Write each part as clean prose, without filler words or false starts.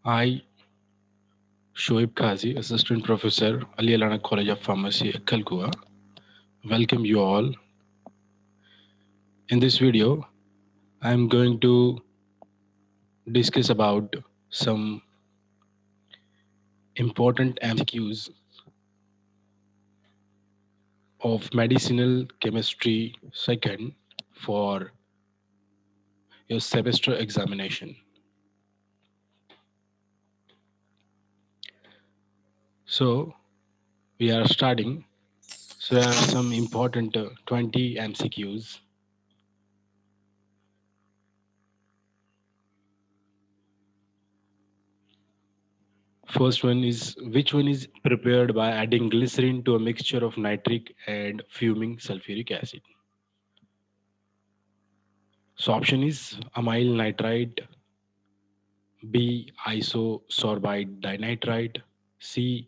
I, Shoaib Kazi, Assistant Professor, Ali Alana College of Pharmacy, Kalkua, welcome you all. In this video, I am going to discuss about some important MCQs of medicinal chemistry second for your semester examination. So we are starting. So there are some important 20 MCQs. First one is, which one is prepared by adding glycerin to a mixture of nitric and fuming sulfuric acid? So option is amyl nitrite, B isosorbide dinitrite, C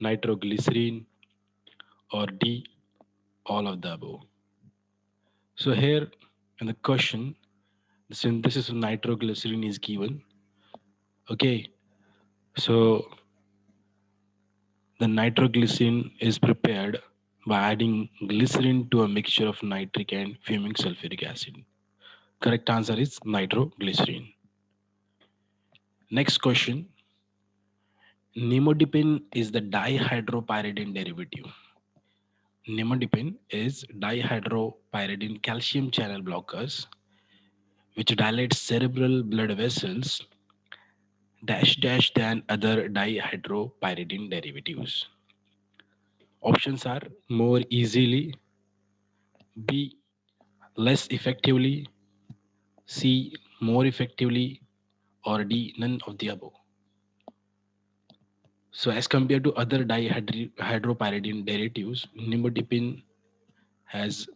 nitroglycerin, or D all of the above. So here in the question, the synthesis of nitroglycerin is given. Okay, so the nitroglycerin is prepared by adding glycerin to a mixture of nitric and fuming sulfuric acid. Correct answer is nitroglycerin. Next question. Nimodipine is the dihydropyridine derivative. Nimodipine is dihydropyridine calcium channel blockers which dilates cerebral blood vessels dash dash than other dihydropyridine derivatives. Options are more easily, B less effectively, C more effectively, or D none of the above. So as compared to other dihydropyridine derivatives, nimodipine has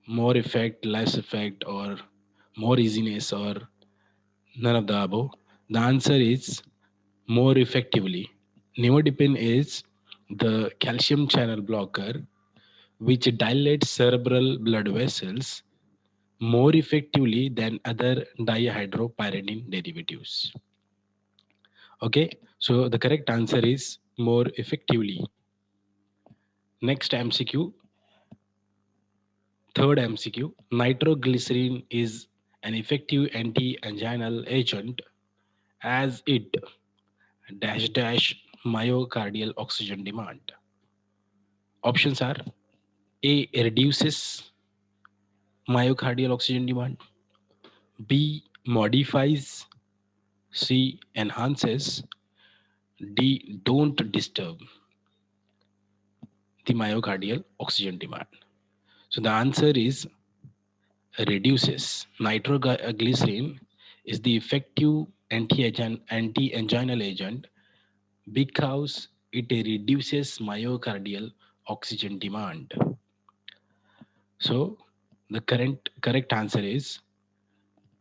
more effect, less effect, or more easiness, or none of the above. The answer is more effectively. Nimodipine is the calcium channel blocker which dilates cerebral blood vessels more effectively than other dihydropyridine derivatives. Okay, so the correct answer is more effectively. Next MCQ, third MCQ, nitroglycerin is an effective anti-anginal agent as it dash dash myocardial oxygen demand. Options are A reduces myocardial oxygen demand, B modifies, C enhances, D don't disturb the myocardial oxygen demand. So the answer is reduces. Nitroglycerin is the effective anti-anginal agent because it reduces myocardial oxygen demand. So the correct answer is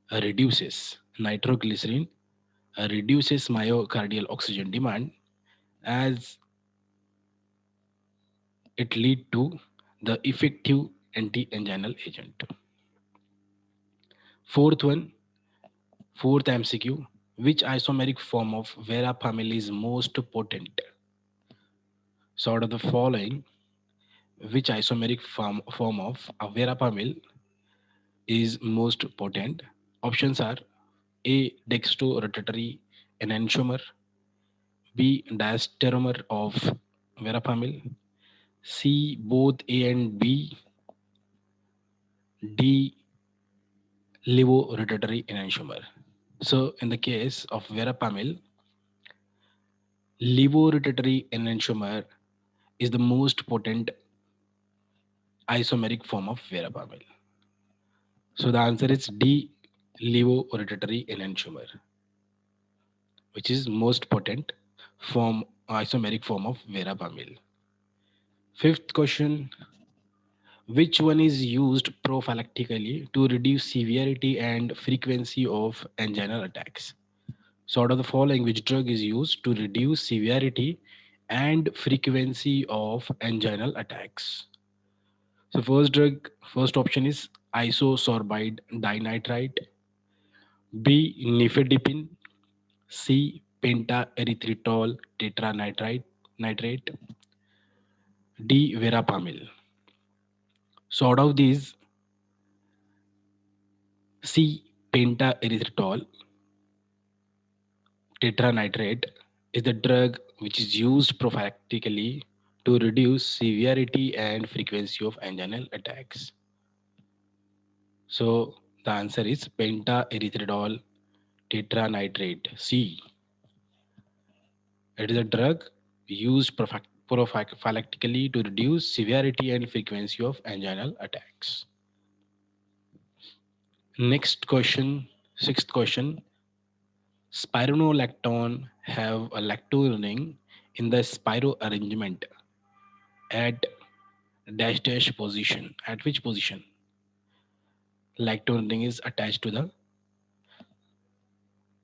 reduces. Nitroglycerin reduces myocardial oxygen demand as it lead to the effective anti-anginal agent. Fourth one, fourth MCQ, which isomeric form of verapamil is most potent? So out of the following, which isomeric form of verapamil is most potent? Options are A dextrorotatory enantiomer, B diastereomer of verapamil, C both A and B, D levorotatory enantiomer. So in the case of verapamil, levorotatory enantiomer is the most potent isomeric form of verapamil. So the answer is D levorotatory enantiomer, which is most potent form isomeric form of verapamil. Fifth question, which one is used prophylactically to reduce severity and frequency of anginal attacks? So out of the following, which drug is used to reduce severity and frequency of anginal attacks? So first option is isosorbide dinitrite, B nifedipine, C. Pentaerythritol nitrate. D. Verapamil. So out of these, C. Pentaerythritol tetranitrate is the drug which is used prophylactically to reduce severity and frequency of anginal attacks. So the answer is pentaerythritol tetranitrate. C. It is a drug used prophylactically to reduce severity and frequency of anginal attacks. Next question, sixth question. Spironolactone have a lactone ring in the spiro arrangement at dash dash position. At which position? Lactone ring is attached to the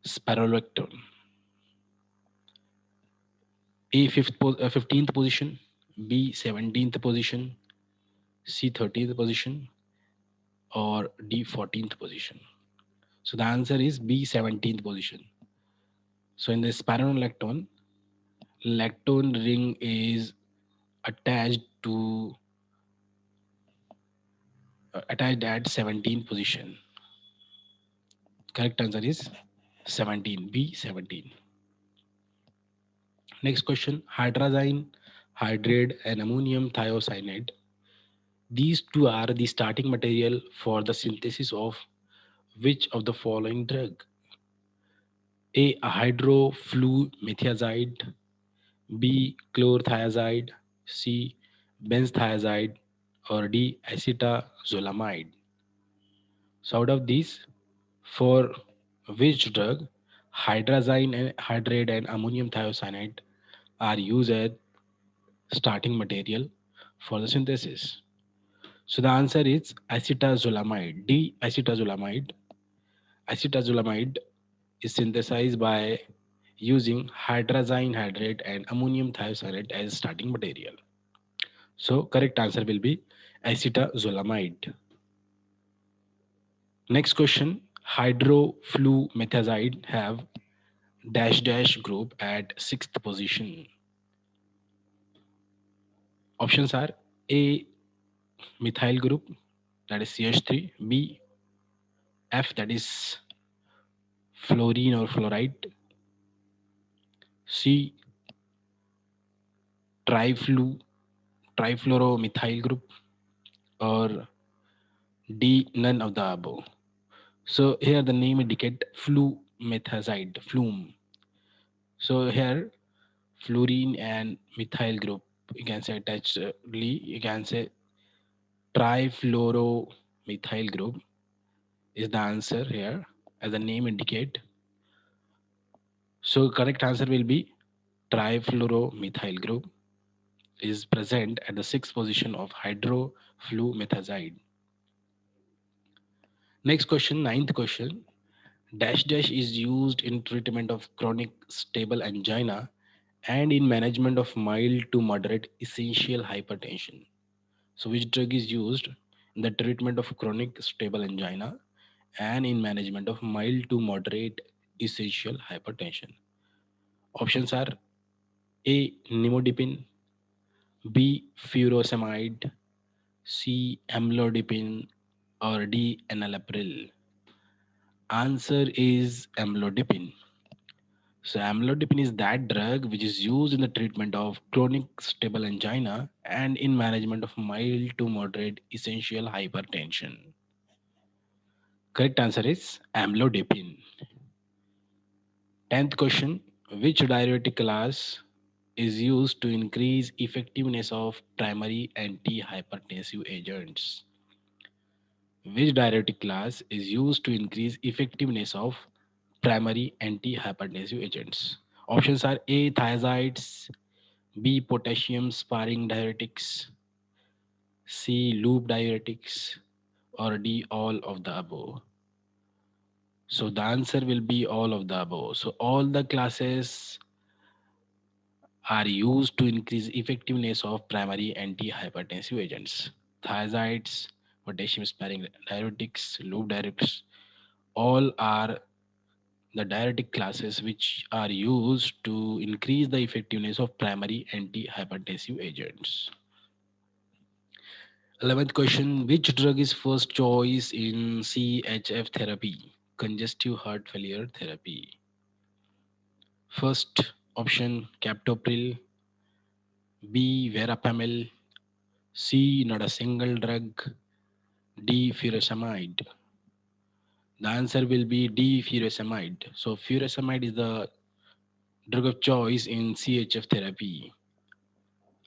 spironolactone. A 15th position, B 17th position, C 13th position, or D 14th position. So the answer is B 17th position. So in the spironolactone, lactone ring is attached to attached at 17th position. Correct answer is 17, B 17. Next question, hydrazine hydrate and ammonium thiocyanate. These two are the starting material for the synthesis of which of the following drug? A hydroflumethiazide, B chlorothiazide, C benzthiazide, or D acetazolamide. So out of these, for which drug hydrazine and hydrate and ammonium thiocyanate are used as starting material for the synthesis? So the answer is acetazolamide. D acetazolamide. Acetazolamide is synthesized by using hydrazine hydrate and ammonium thiocyanate as starting material. So correct answer will be acetazolamide. Next question, hydroflumethiazide have dash dash group at sixth position. Options are A methyl group, that is CH3, B F, that is fluorine or fluoride, C triflu trifluoromethyl group, or D none of the above. So here the name indicate flumethazide, flume. So here fluorine and methyl group, you can say attachedly, you can say trifluoromethyl group is the answer here as the name indicate. So correct answer will be trifluoromethyl group is present at the sixth position of hydroflumetazide. Next question, ninth question. Dash dash is used in treatment of chronic stable angina and in management of mild to moderate essential hypertension. So which drug is used in the treatment of chronic stable angina and in management of mild to moderate essential hypertension? Options are A nimodipine, B furosemide, C amlodipine, or D enalapril. Answer is amlodipine. So amlodipine is that drug which is used in the treatment of chronic stable angina and in management of mild to moderate essential hypertension. Correct answer is amlodipine. 10th question, which diuretic class is used to increase effectiveness of primary antihypertensive agents? Which diuretic class is used to increase effectiveness of primary antihypertensive agents? Options are A thiazides, B potassium sparing diuretics, C loop diuretics, or D all of the above. So the answer will be all of the above. So all the classes are used to increase effectiveness of primary antihypertensive agents. Thiazides, potassium sparing diuretics, loop diuretics, all are the diuretic classes which are used to increase the effectiveness of primary antihypertensive agents. 11th question, which drug is first choice in CHF therapy, congestive heart failure therapy? First option captopril, B verapamil, C not a single drug, D furosemide. The answer will be D furosemide. So furosemide is the drug of choice in CHF therapy.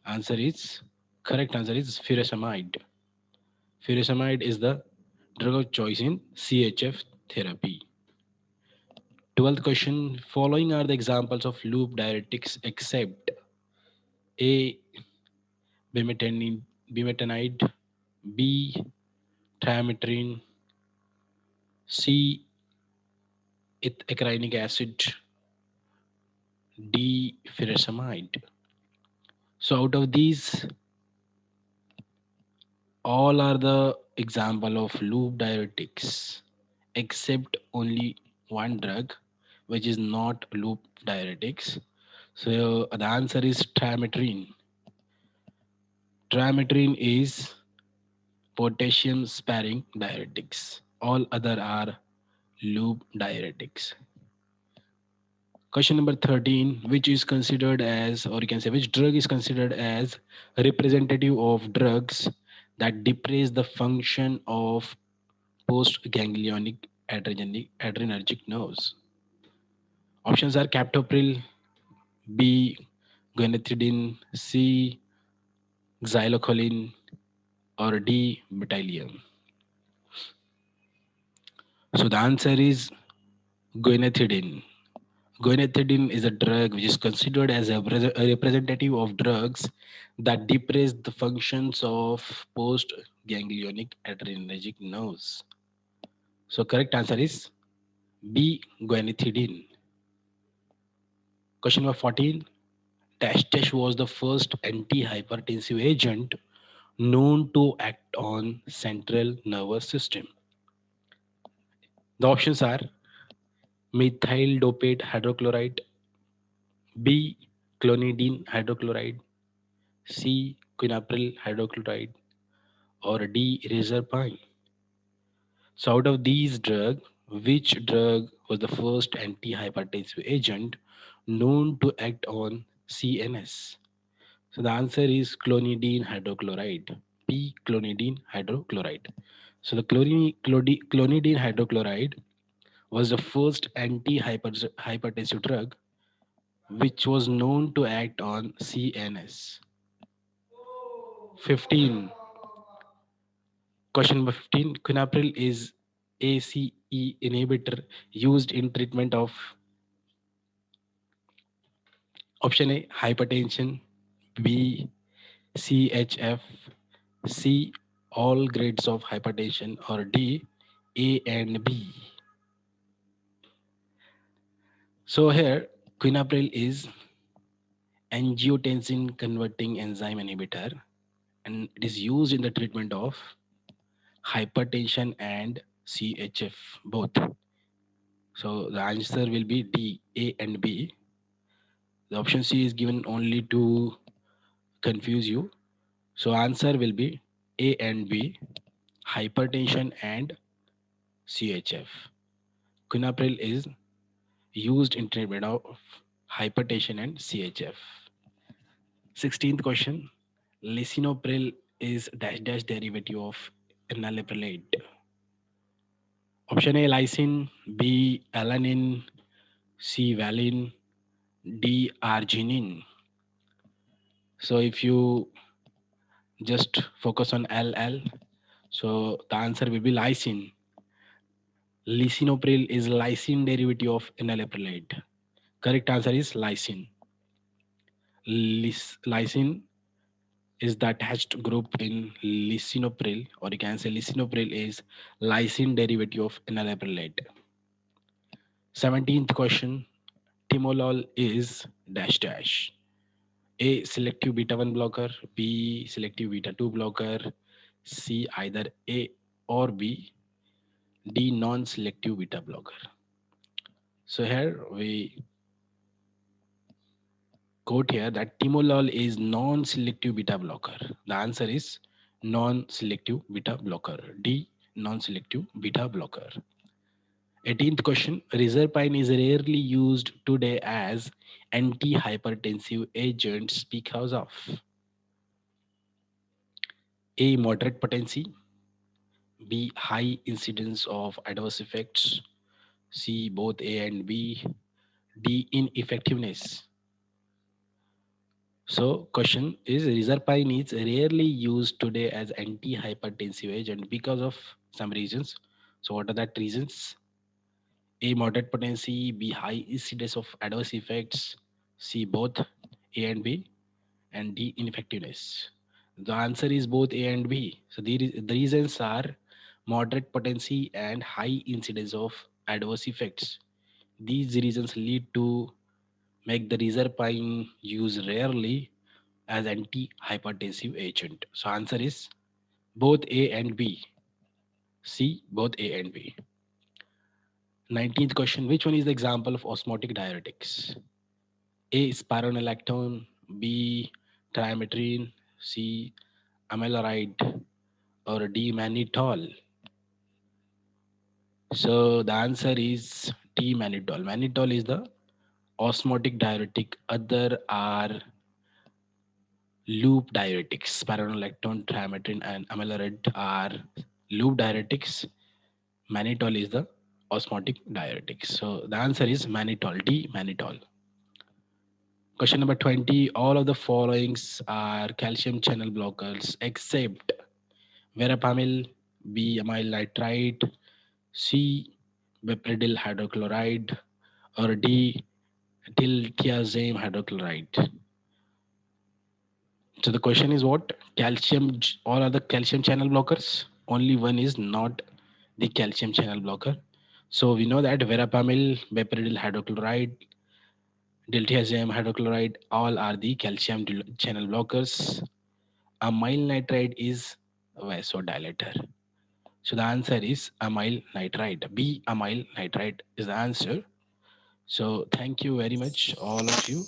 Answer is correct answer is furosemide. Furosemide is the drug of choice in CHF therapy. 12th question, following are the examples of loop diuretics except A bimetanide, B trimetrin, C ethacrynic acid, D furosemide. So out of these, all are the example of loop diuretics except only one drug which is not loop diuretics. So the answer is trimetrin. Trimetrin is potassium sparing diuretics. All other are loop diuretics. Question number 13, which is considered as, or you can say, which drug is considered as representative of drugs that depress the function of postganglionic adrenergic nerves? Options are captopril, B guanethidine, C xylocholine, or D betylium. So the answer is guanethidine. Guanethidine is a drug which is considered as a representative of drugs that depress the functions of postganglionic adrenergic nerves. So correct answer is B guanethidine. Question number 14. Dash was the first antihypertensive agent known to act on central nervous system. The options are methyl dopate hydrochloride, B clonidine hydrochloride, C quinapril hydrochloride, or D reserpine. So out of these drugs, which drug was the first antihypertensive agent known to act on CNS? So the answer is clonidine hydrochloride. P clonidine hydrochloride. So the clonidine hydrochloride was the first anti-hypertensive drug which was known to act on CNS. 15. Question number 15. Quinapril is ACE inhibitor used in treatment of option A hypertension, B CHF, C all grades of hypertension, or D A and B. So here quinapril is angiotensin converting enzyme inhibitor and it is used in the treatment of hypertension and CHF both. So the answer will be D, A and B. The option C is given only to confuse you. So answer will be A and B, hypertension and CHF. Quinapril is used in treatment of hypertension and CHF. 16th question. Lisinopril is dash dash derivative of enalaprilide. Option A lysine, B alanine, C valine, D arginine. So if you just focus on LL, so the answer will be lysine. Lisinopril is lysine derivative of enalaprilide. Correct answer is lysine. Lysine is the attached group in lisinopril, or you can say lisinopril is lysine derivative of enalaprilide. 17th question. Timolol is dash dash. A selective beta 1 blocker, B selective beta 2 blocker, C either A or B, D non selective beta blocker. So here we quote here that timolol is non-selective beta blocker. The answer is non-selective beta blocker. D, non-selective beta blocker. 18th question. Reserpine is rarely used today as antihypertensive agents because of A. Moderate potency, B. High incidence of adverse effects, C. Both A and B, D. Ineffectiveness. So, question is reserpine is rarely used today as antihypertensive agent because of some reasons. So, what are that reasons? A. Moderate potency, B. High incidence of adverse effects, C. Both A and B, and D. Ineffectiveness. The answer is both A and B. So, the reasons are moderate potency and high incidence of adverse effects. These reasons lead to make the reserpine used rarely as anti-hypertensive agent. So answer is both A and B. C, both A and B. 19th question. Which one is the example of osmotic diuretics? A, spironolactone, B, trimetrin, C, amiloride, or D, mannitol. So the answer is D, mannitol. Mannitol is the osmotic diuretic. Other are loop diuretics. Spironolactone, trimetrin, and amiloride are loop diuretics. Mannitol is the osmotic diuretic. So the answer is mannitol, D, mannitol. Question number 20. All of the followings are calcium channel blockers except verapamil, B, amyl nitrite, C, piperidine hydrochloride, or D, diltiazem hydrochloride. So the question is what? All are the calcium channel blockers. Only one is not the calcium channel blocker. So we know that verapamil, piperidine hydrochloride, diltiazem hydrochloride, all are the calcium channel blockers. Amyl nitrite is a vasodilator. So the answer is amyl nitrite. B, amyl nitrite is the answer. So thank you very much, all of you.